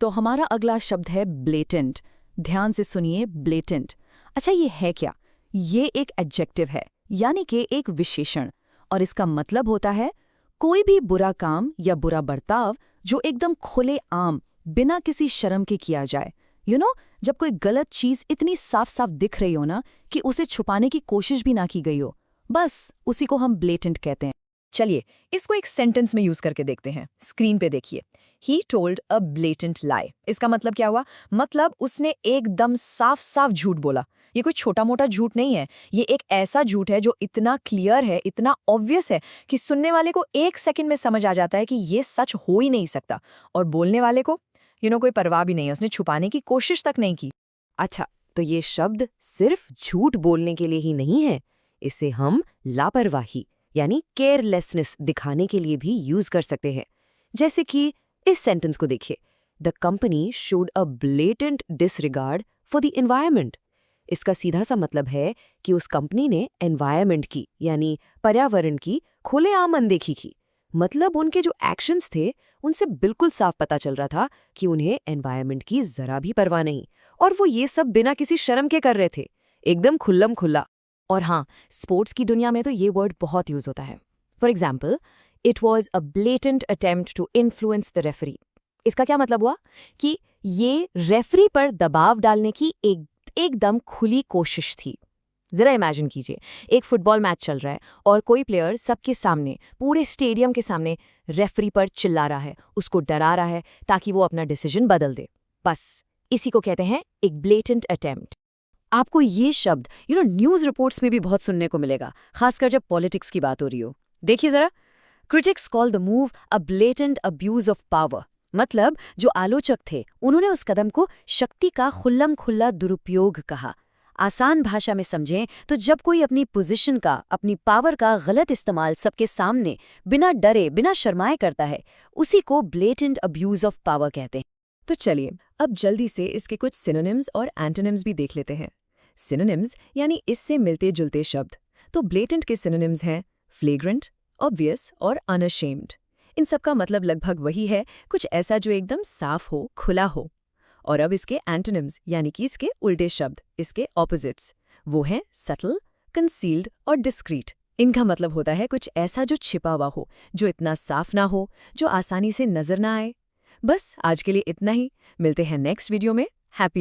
तो हमारा अगला शब्द है ब्लेटेंट। ध्यान से सुनिए, ब्लेटेंट। अच्छा, ये है क्या? ये एक एडजेक्टिव है, यानी कि एक विशेषण, और इसका मतलब होता है कोई भी बुरा काम या बुरा बर्ताव जो एकदम खुले आम बिना किसी शर्म के किया जाए। जब कोई गलत चीज इतनी साफ साफ दिख रही हो ना कि उसे छुपाने की कोशिश भी ना की गई हो, बस उसी को हम ब्लेटेंट कहते हैं। चलिए इसको एक सेंटेंस में यूज करके देखते हैं। स्क्रीन पे देखिए, ही टोल्ड अ ब्लेटेंट लाई। इसका मतलब क्या हुआ? मतलब उसने एकदम साफ साफ झूठ बोला। ये कोई छोटा मोटा झूठ नहीं है, ये एक ऐसा झूठ है जो इतना क्लियर है, इतना ऑब्वियस है कि सुनने वाले को एक सेकंड में समझ आ जाता है कि ये सच हो ही नहीं सकता, और बोलने वाले को कोई परवाह भी नहीं है, उसने छुपाने की कोशिश तक नहीं की। अच्छा, तो ये शब्द सिर्फ झूठ बोलने के लिए ही नहीं है, इसे हम लापरवाही यानी केयरलेसनेस दिखाने के लिए भी यूज कर सकते हैं। जैसे कि इस सेंटेंस को देखिए, the company showed a blatant disregard for the environment. इसका सीधा सा मतलब है कि उस कंपनी ने एनवायरनमेंट की यानी पर्यावरण की खुलेआम अनदेखी की। मतलब उनके जो एक्शंस थे उनसे बिल्कुल साफ पता चल रहा था कि उन्हें एनवायरनमेंट की जरा भी परवाह नहीं, और वो ये सब बिना किसी शर्म के कर रहे थे, एकदम खुल्लम खुल्ला। और हाँ, स्पोर्ट्स की दुनिया में तो ये वर्ड बहुत यूज होता है। For example, it was a blatant attempt to influence the referee. इसका क्या मतलब हुआ? कि ये रेफरी पर दबाव डालने की एकदम खुली कोशिश थी। जरा इमेजिन कीजिए, एक फुटबॉल मैच चल रहा है और कोई प्लेयर सबके सामने, पूरे स्टेडियम के सामने रेफरी पर चिल्ला रहा है, उसको डरा रहा है ताकि वो अपना डिसीजन बदल दे। बस इसी को कहते हैं एक ब्लेटेंट अटेम्प्ट। आपको ये शब्द न्यूज़ रिपोर्ट्स में भी बहुत सुनने को मिलेगा, खासकर जब पॉलिटिक्स की बात हो रही हो। देखिए जरा, critics call the move a blatant abuse of power. मतलब जो आलोचक थे उन्होंने उस कदम को शक्ति का खुल्लम खुल्ला दुरुपयोग कहा। आसान भाषा में समझें तो जब कोई अपनी पोजीशन का, अपनी पावर का गलत इस्तेमाल सबके सामने बिना डरे, बिना शर्माए करता है, उसी को ब्लेटेंट अब्यूज ऑफ पावर कहते हैं। तो चलिए अब जल्दी से इसके कुछ सिनोनिम्स और एंटोनिम्स भी देख लेते हैं। सिनोनिम्स यानी इससे मिलते जुलते शब्द। तो ब्लेटेंट के सिनोनिम्स हैं फ्लेग्रेंट, ऑब्वियस और अनअशेम्ड। इन सब का मतलब लगभग वही है, कुछ ऐसा जो एकदम साफ हो, खुला हो। और अब इसके एंटोनिम्स यानी कि इसके उल्टे शब्द, इसके ऑपोजिट्स, वो हैं सटल, कंसील्ड और डिस्क्रीट। इनका मतलब होता है कुछ ऐसा जो छिपा हुआ हो, जो इतना साफ ना हो, जो आसानी से नजर ना आए। बस आज के लिए इतना ही। मिलते हैं नेक्स्ट वीडियो में। हैप्पी